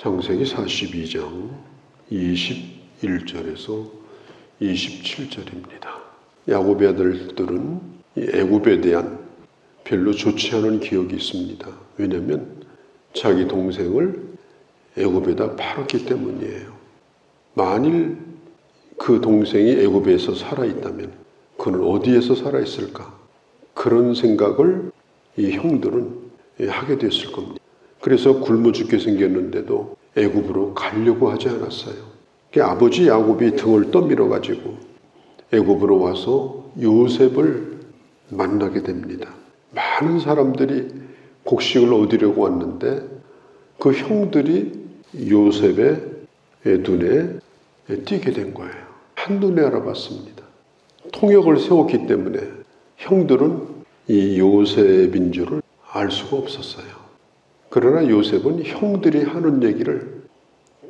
창세기 42장 21절에서 27절입니다. 야곱의 아들들은 이 애굽에 대한 별로 좋지 않은 기억이 있습니다. 왜냐하면 자기 동생을 애굽에다 팔았기 때문이에요. 만일 그 동생이 애굽에서 살아있다면 그는 어디에서 살아있을까? 그런 생각을 이 형들은 하게 됐을 겁니다. 그래서 굶어 죽게 생겼는데도 애굽으로 가려고 하지 않았어요. 아버지 야곱이 등을 떠밀어 가지고 애굽으로 와서 요셉을 만나게 됩니다. 많은 사람들이 곡식을 얻으려고 왔는데 그 형들이 요셉의 눈에 띄게 된 거예요. 한눈에 알아봤습니다. 통역을 세웠기 때문에 형들은 이 요셉인 줄을 알 수가 없었어요. 그러나 요셉은 형들이 하는 얘기를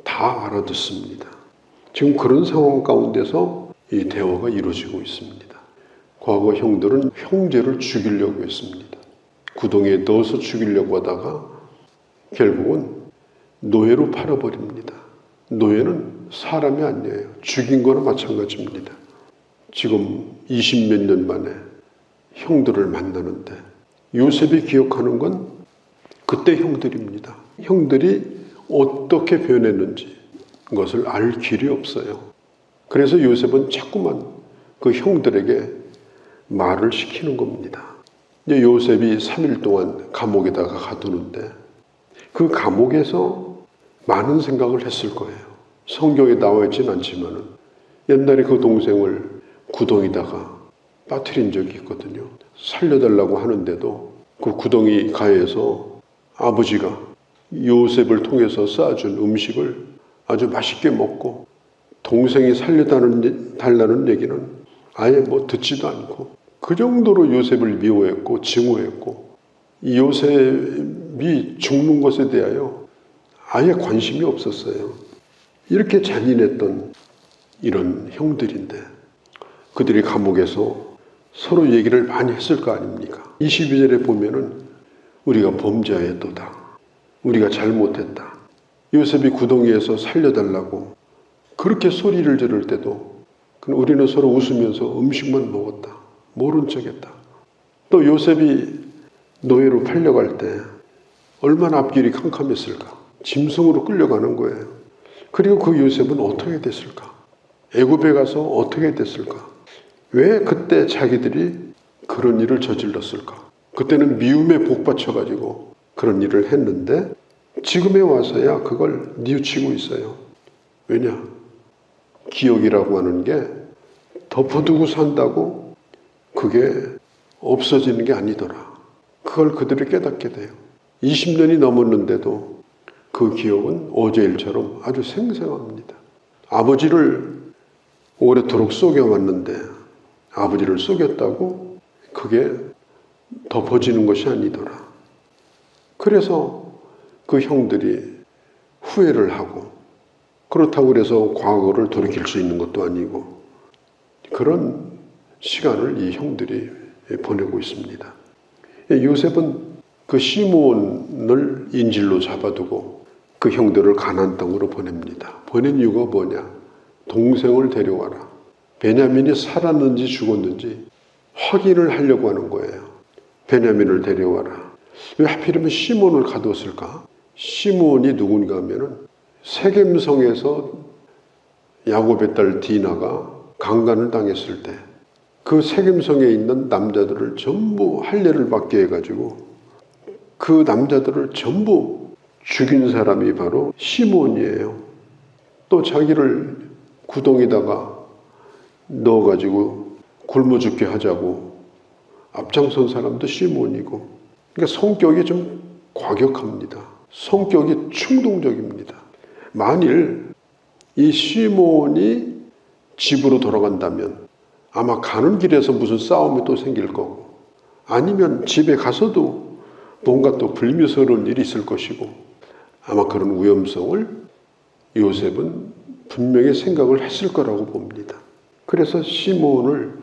다 알아듣습니다. 지금 그런 상황 가운데서 이 대화가 이루어지고 있습니다. 과거 형들은 형제를 죽이려고 했습니다. 구덩이에 넣어서 죽이려고 하다가 결국은 노예로 팔아버립니다. 노예는 사람이 아니에요. 죽인 거나 마찬가지입니다. 지금 20몇 년 만에 형들을 만나는데 요셉이 기억하는 건 그때 형들입니다. 형들이 어떻게 변했는지 그것을 알 길이 없어요. 그래서 요셉은 자꾸만 그 형들에게 말을 시키는 겁니다. 이제 요셉이 3일 동안 감옥에다가 가두는데 그 감옥에서 많은 생각을 했을 거예요. 성경에 나와 있진 않지만 옛날에 그 동생을 구덩이다가 빠뜨린 적이 있거든요. 살려달라고 하는데도 그 구덩이 가에서 아버지가 요셉을 통해서 쌓아준 음식을 아주 맛있게 먹고 동생이 살려달라는 얘기는 아예 듣지도 않고 그 정도로 요셉을 미워했고 증오했고 요셉이 죽는 것에 대하여 아예 관심이 없었어요. 이렇게 잔인했던 이런 형들인데 그들이 감옥에서 서로 얘기를 많이 했을 거 아닙니까? 22절에 보면은 우리가 범죄하였도다. 우리가 잘못했다. 요셉이 구덩이에서 살려달라고 그렇게 소리를 지를 때도 우리는 서로 웃으면서 음식만 먹었다. 모른 척했다. 또 요셉이 노예로 팔려갈 때 얼마나 앞길이 캄캄했을까. 짐승으로 끌려가는 거예요. 그리고 그 요셉은 어떻게 됐을까? 애굽에 가서 어떻게 됐을까? 왜 그때 자기들이 그런 일을 저질렀을까? 그때는 미움에 복받쳐가지고 그런 일을 했는데 지금에 와서야 그걸 뉘우치고 있어요. 왜냐? 기억이라고 하는 게 덮어두고 산다고 그게 없어지는 게 아니더라. 그걸 그들이 깨닫게 돼요. 20년이 넘었는데도 그 기억은 어제 일처럼 아주 생생합니다. 아버지를 오래도록 속여왔는데 아버지를 속였다고 그게 덮어지는 것이 아니더라. 그래서 그 형들이 후회를 하고 그렇다고 해서 과거를 돌이킬 수 있는 것도 아니고 그런 시간을 이 형들이 보내고 있습니다. 요셉은 그 시몬을 인질로 잡아두고 그 형들을 가나안 땅으로 보냅니다. 보낸 이유가 뭐냐? 동생을 데려와라. 베냐민이 살았는지 죽었는지 확인을 하려고 하는 거예요. 베냐민을 데려와라. 왜 하필이면 시몬을 가두었을까? 시몬이 누군가 하면은 세겜성에서 야곱의 딸 디나가 강간을 당했을 때 그 세겜성에 있는 남자들을 전부 할례를 받게 해가지고 그 남자들을 전부 죽인 사람이 바로 시몬이에요. 또 자기를 구덩이다가 넣어가지고 굶어 죽게 하자고 앞장선 사람도 시몬이고 그러니까 성격이 좀 과격합니다. 성격이 충동적입니다. 만일 이 시몬이 집으로 돌아간다면 아마 가는 길에서 무슨 싸움이 또 생길 거고 아니면 집에 가서도 뭔가 또 불미스러운 일이 있을 것이고 아마 그런 위험성을 요셉은 분명히 생각을 했을 거라고 봅니다. 그래서 시몬을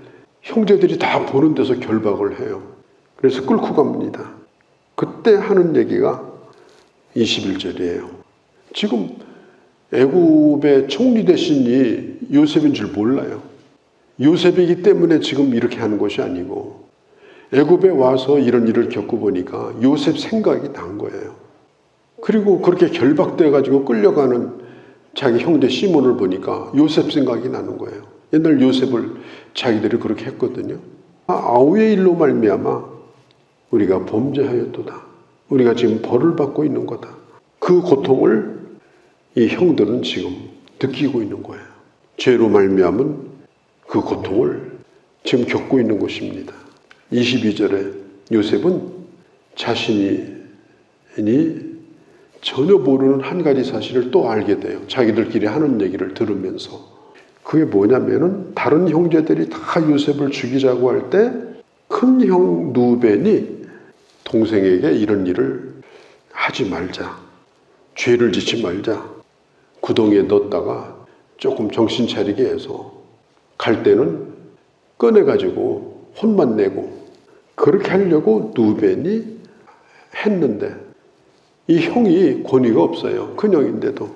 형제들이 다 보는 데서 결박을 해요. 그래서 끌고 갑니다. 그때 하는 얘기가 21절이에요. 지금 애굽의 총리 대신이 요셉인 줄 몰라요. 요셉이기 때문에 지금 이렇게 하는 것이 아니고 애굽에 와서 이런 일을 겪어보니까 요셉 생각이 난 거예요. 그리고 그렇게 결박돼 가지고 끌려가는 자기 형제 시몬을 보니까 요셉 생각이 나는 거예요. 옛날 요셉을 자기들이 그렇게 했거든요. 아우의 일로 말미암아 우리가 범죄하였도다. 우리가 지금 벌을 받고 있는 거다. 그 고통을 이 형들은 지금 느끼고 있는 거예요. 죄로 말미암은 그 고통을 지금 겪고 있는 것입니다. 22절에 요셉은 자신이 전혀 모르는 한 가지 사실을 또 알게 돼요. 자기들끼리 하는 얘기를 들으면서. 그게 뭐냐면은 다른 형제들이 다 요셉을 죽이자고 할 때 큰 형 누벤이 동생에게 이런 일을 하지 말자. 죄를 짓지 말자. 구덩이에 넣었다가 조금 정신 차리게 해서 갈 때는 꺼내가지고 혼만 내고 그렇게 하려고 누벤이 했는데 이 형이 권위가 없어요. 큰 형인데도.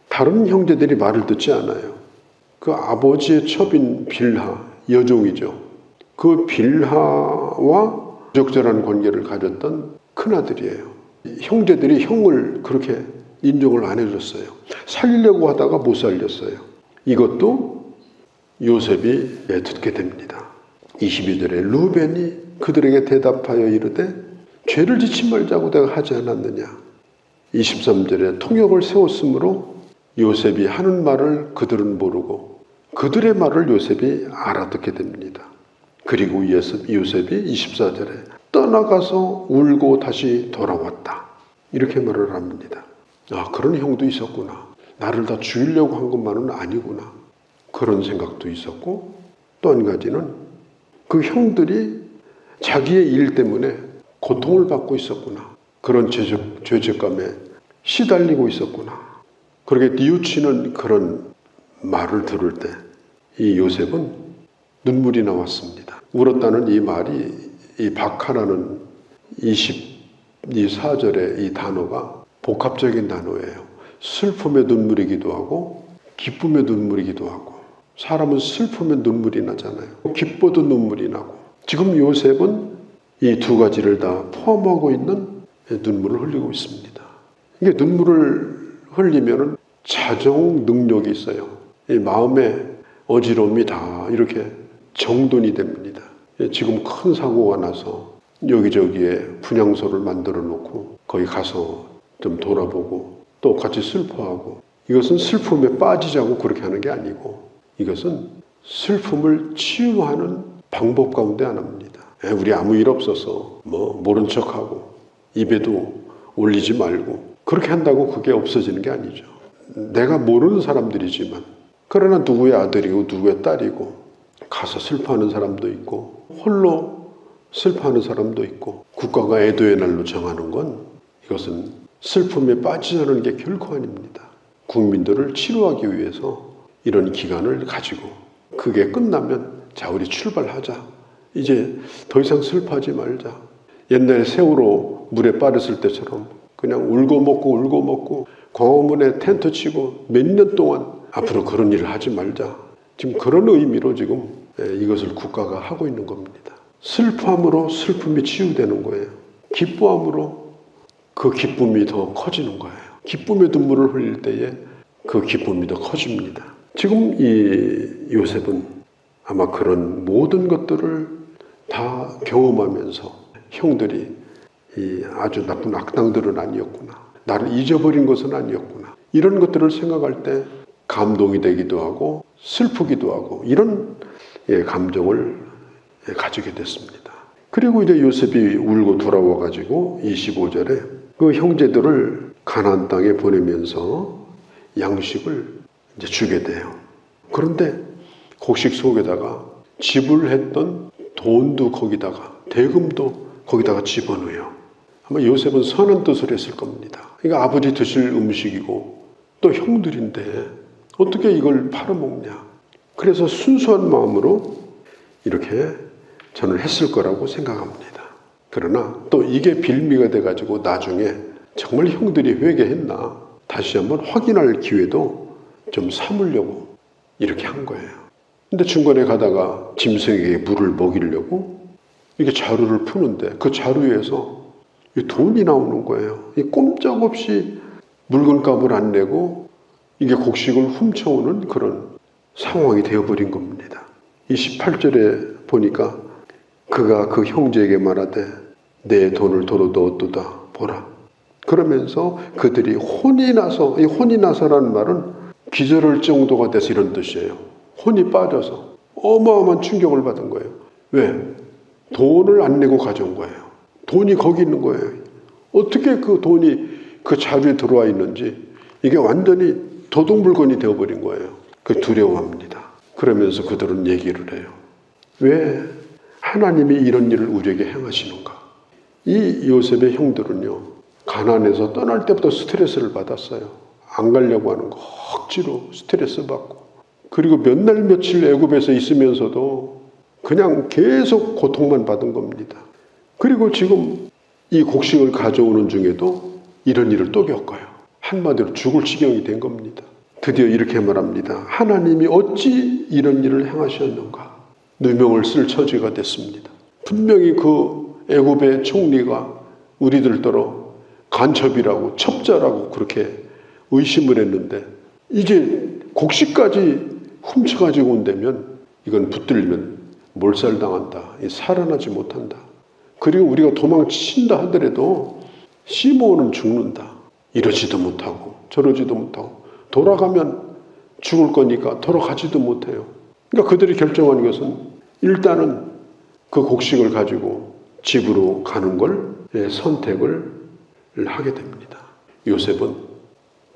다른 형제들이 말을 듣지 않아요. 그 아버지의 첩인 빌하, 여종이죠. 그 빌하와 적절한 관계를 가졌던 큰아들이에요. 형제들이 형을 그렇게 인정을 안 해줬어요. 살리려고 하다가 못 살렸어요. 이것도 요셉이 듣게 됩니다. 22절에 루벤이 그들에게 대답하여 이르되 죄를 짓지 말자고 내가 하지 않았느냐. 23절에 통역을 세웠으므로 요셉이 하는 말을 그들은 모르고 그들의 말을 요셉이 알아듣게 됩니다. 그리고 요셉이 24절에 떠나가서 울고 다시 돌아왔다. 이렇게 말을 합니다. 그런 형도 있었구나. 나를 다 죽이려고 한 것만은 아니구나. 그런 생각도 있었고 또 한 가지는 그 형들이 자기의 일 때문에 고통을 받고 있었구나. 그런 죄책감에 시달리고 있었구나. 그렇게 뉘우치는 그런 말을 들을 때 이 요셉은 눈물이 나왔습니다. 울었다는 이 말이 이 박하라는 24절의 이 단어가 복합적인 단어예요. 슬픔의 눈물이기도 하고 기쁨의 눈물이기도 하고 사람은 슬프면 눈물이 나잖아요. 기뻐도 눈물이 나고 지금 요셉은 이 두 가지를 다 포함하고 있는 눈물을 흘리고 있습니다. 이게 눈물을 흘리면 자정 능력이 있어요. 이 마음의 어지러움이 다 이렇게 정돈이 됩니다. 지금 큰 사고가 나서 여기저기에 분향소를 만들어 놓고 거기 가서 좀 돌아보고 또 같이 슬퍼하고 이것은 슬픔에 빠지자고 그렇게 하는 게 아니고 이것은 슬픔을 치유하는 방법 가운데 하나입니다. 우리 아무 일 없어서 모른 척하고 입에도 올리지 말고 그렇게 한다고 그게 없어지는 게 아니죠. 내가 모르는 사람들이지만 그러나 누구의 아들이고 누구의 딸이고 가서 슬퍼하는 사람도 있고 홀로 슬퍼하는 사람도 있고 국가가 애도의 날로 정하는 건 이것은 슬픔에 빠지자는 게 결코 아닙니다. 국민들을 치료하기 위해서 이런 기간을 가지고 그게 끝나면 자 우리 출발하자. 이제 더 이상 슬퍼하지 말자. 옛날에 세월호 물에 빠졌을 때처럼 그냥 울고 먹고 광화문에 텐트 치고 몇 년 동안 앞으로 그런 일을 하지 말자. 지금 그런 의미로 지금 이것을 국가가 하고 있는 겁니다. 슬픔으로 슬픔이 치유되는 거예요. 기뻐함으로 그 기쁨이 더 커지는 거예요. 기쁨의 눈물을 흘릴 때에 그 기쁨이 더 커집니다. 지금 이 요셉은 아마 그런 모든 것들을 다 경험하면서 형들이 이 아주 나쁜 악당들은 아니었구나. 나를 잊어버린 것은 아니었구나. 이런 것들을 생각할 때 감동이 되기도 하고 슬프기도 하고 이런 감정을 가지게 됐습니다. 그리고 이제 요셉이 울고 돌아와 가지고 25절에 그 형제들을 가나안 땅에 보내면서 양식을 이제 주게 돼요. 그런데 곡식 속에다가 지불했던 돈도 거기다가 대금도 거기다가 집어넣어요. 아마 요셉은 선한 뜻을 했을 겁니다. 그러니까 아버지 드실 음식이고 또 형들인데 어떻게 이걸 팔아먹냐. 그래서 순수한 마음으로 이렇게 저는 했을 거라고 생각합니다. 그러나 또 이게 빌미가 돼가지고 나중에 정말 형들이 회개했나 다시 한번 확인할 기회도 좀 삼으려고 이렇게 한 거예요. 근데 중간에 가다가 짐승에게 물을 먹이려고 이게 자루를 푸는데 그 자루에서 돈이 나오는 거예요. 꼼짝없이 물건값을 안 내고 이게 곡식을 훔쳐오는 그런 상황이 되어버린 겁니다. 28절에 보니까 그가 그 형제에게 말하되 내 돈을 도로 넣었도다 보라. 그러면서 그들이 혼이 나서, 이 혼이 나서라는 말은 기절할 정도가 돼서 이런 뜻이에요. 혼이 빠져서 어마어마한 충격을 받은 거예요. 왜? 돈을 안 내고 가져온 거예요. 돈이 거기 있는 거예요. 어떻게 그 돈이 그 자루에 들어와 있는지 이게 완전히 도둑물건이 되어버린 거예요. 그 두려워합니다. 그러면서 그들은 얘기를 해요. 왜 하나님이 이런 일을 우리에게 행하시는가? 이 요셉의 형들은요, 가나안에서 떠날 때부터 스트레스를 받았어요. 안 가려고 하는 거 억지로 스트레스 받고, 그리고 몇 날 며칠 애굽에서 있으면서도 그냥 계속 고통만 받은 겁니다. 그리고 지금 이 곡식을 가져오는 중에도 이런 일을 또 겪어요. 한마디로 죽을 지경이 된 겁니다. 드디어 이렇게 말합니다. 하나님이 어찌 이런 일을 행하셨는가? 누명을 쓸 처지가 됐습니다. 분명히 그 애굽의 총리가 우리들더러 간첩이라고 첩자라고 그렇게 의심을 했는데 이제 곡식까지 훔쳐가지고 온다면 이건 붙들면 몰살당한다. 살아나지 못한다. 그리고 우리가 도망친다 하더라도 시므온은 죽는다. 이러지도 못하고 저러지도 못하고 돌아가면 죽을 거니까 돌아가지도 못해요. 그러니까 그들이 결정한 것은 일단은 그 곡식을 가지고 집으로 가는 걸 선택을 하게 됩니다. 요셉은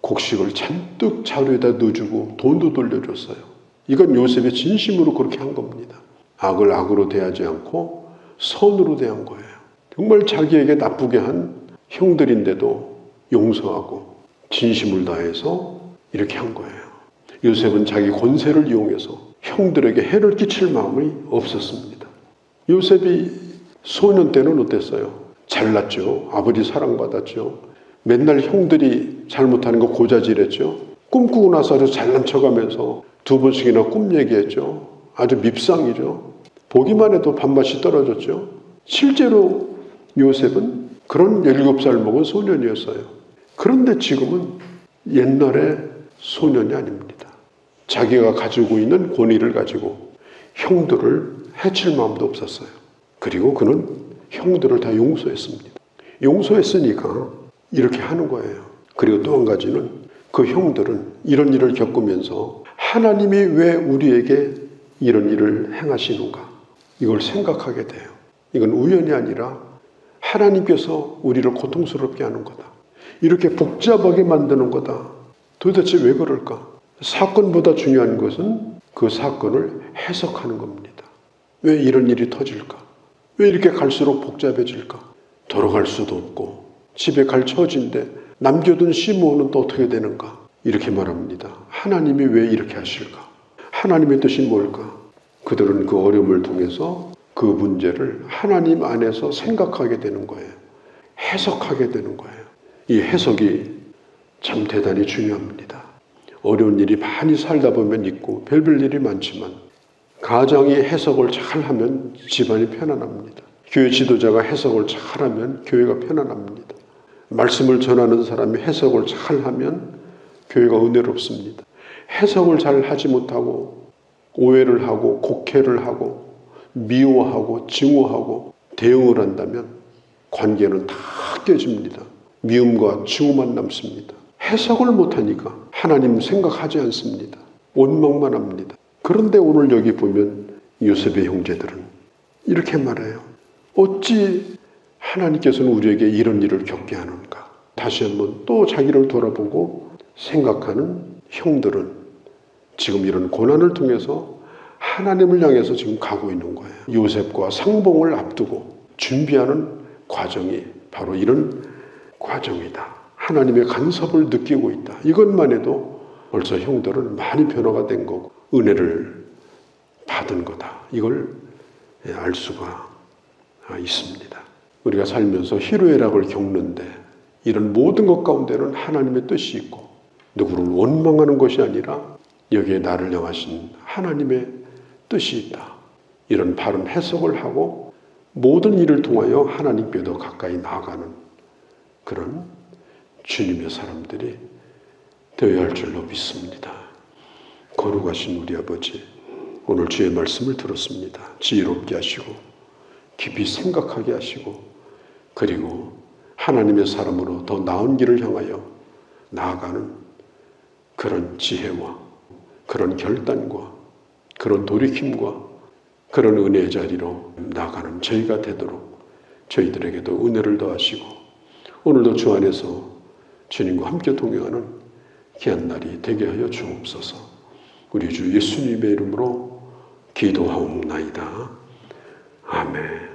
곡식을 잔뜩 자루에다 넣어주고 돈도 돌려줬어요. 이건 요셉의 진심으로 그렇게 한 겁니다. 악을 악으로 대하지 않고 선으로 대한 거예요. 정말 자기에게 나쁘게 한 형들인데도 용서하고 진심을 다해서 이렇게 한 거예요. 요셉은 자기 권세를 이용해서 형들에게 해를 끼칠 마음이 없었습니다. 요셉이 소년 때는 어땠어요? 잘났죠. 아버지 사랑받았죠. 맨날 형들이 잘못하는 거 고자질했죠. 꿈꾸고 나서 아주 잘난 척하면서 2번씩이나 꿈 얘기했죠. 아주 밉상이죠. 보기만 해도 밥맛이 떨어졌죠. 실제로 요셉은 그런 17살 먹은 소년이었어요. 그런데 지금은 옛날의 소년이 아닙니다. 자기가 가지고 있는 권위를 가지고 형들을 해칠 마음도 없었어요. 그리고 그는 형들을 다 용서했습니다. 용서했으니까 이렇게 하는 거예요. 그리고 또 한 가지는 그 형들은 이런 일을 겪으면서 하나님이 왜 우리에게 이런 일을 행하시는가? 이걸 생각하게 돼요. 이건 우연이 아니라 하나님께서 우리를 고통스럽게 하는 거다. 이렇게 복잡하게 만드는 거다. 도대체 왜 그럴까? 사건보다 중요한 것은 그 사건을 해석하는 겁니다. 왜 이런 일이 터질까? 왜 이렇게 갈수록 복잡해질까? 돌아갈 수도 없고 집에 갈 처지인데 남겨둔 시므온은 또 어떻게 되는가? 이렇게 말합니다. 하나님이 왜 이렇게 하실까? 하나님의 뜻이 뭘까? 그들은 그 어려움을 통해서 그 문제를 하나님 안에서 생각하게 되는 거예요. 해석하게 되는 거예요. 이 해석이 참 대단히 중요합니다. 어려운 일이 많이 살다 보면 있고 별별 일이 많지만 가정이 해석을 잘하면 집안이 편안합니다. 교회 지도자가 해석을 잘하면 교회가 편안합니다. 말씀을 전하는 사람이 해석을 잘하면 교회가 은혜롭습니다. 해석을 잘 하지 못하고 오해를 하고 곡해를 하고 미워하고 증오하고 대응을 한다면 관계는 다 깨집니다. 미움과 증오만 남습니다. 해석을 못하니까 하나님 생각하지 않습니다. 원망만 합니다. 그런데 오늘 여기 보면 요셉의 형제들은 이렇게 말해요. 어찌 하나님께서는 우리에게 이런 일을 겪게 하는가? 다시 한번 또 자기를 돌아보고 생각하는 형들은 지금 이런 고난을 통해서 하나님을 향해서 지금 가고 있는 거예요. 요셉과 상봉을 앞두고 준비하는 과정이 바로 이런 과정이다. 하나님의 간섭을 느끼고 있다. 이것만 해도 벌써 형들은 많이 변화가 된 거고 은혜를 받은 거다. 이걸 알 수가 있습니다. 우리가 살면서 희로애락을 겪는데 이런 모든 것 가운데는 하나님의 뜻이 있고 누구를 원망하는 것이 아니라 여기에 나를 향하신 하나님의 뜻이 있다. 이런 바른 해석을 하고 모든 일을 통하여 하나님께 더 가까이 나아가는 그런 주님의 사람들이 되어야 할 줄로 믿습니다. 거룩하신 우리 아버지, 오늘 주의 말씀을 들었습니다. 지혜롭게 하시고 깊이 생각하게 하시고 그리고 하나님의 사람으로 더 나은 길을 향하여 나아가는 그런 지혜와 그런 결단과 그런 돌이킴과 그런 은혜의 자리로 나아가는 저희가 되도록 저희들에게도 은혜를 더하시고 오늘도 주 안에서 주님과 함께 동행하는 귀한 날이 되게 하여 주옵소서. 우리 주 예수님의 이름으로 기도하옵나이다. 아멘.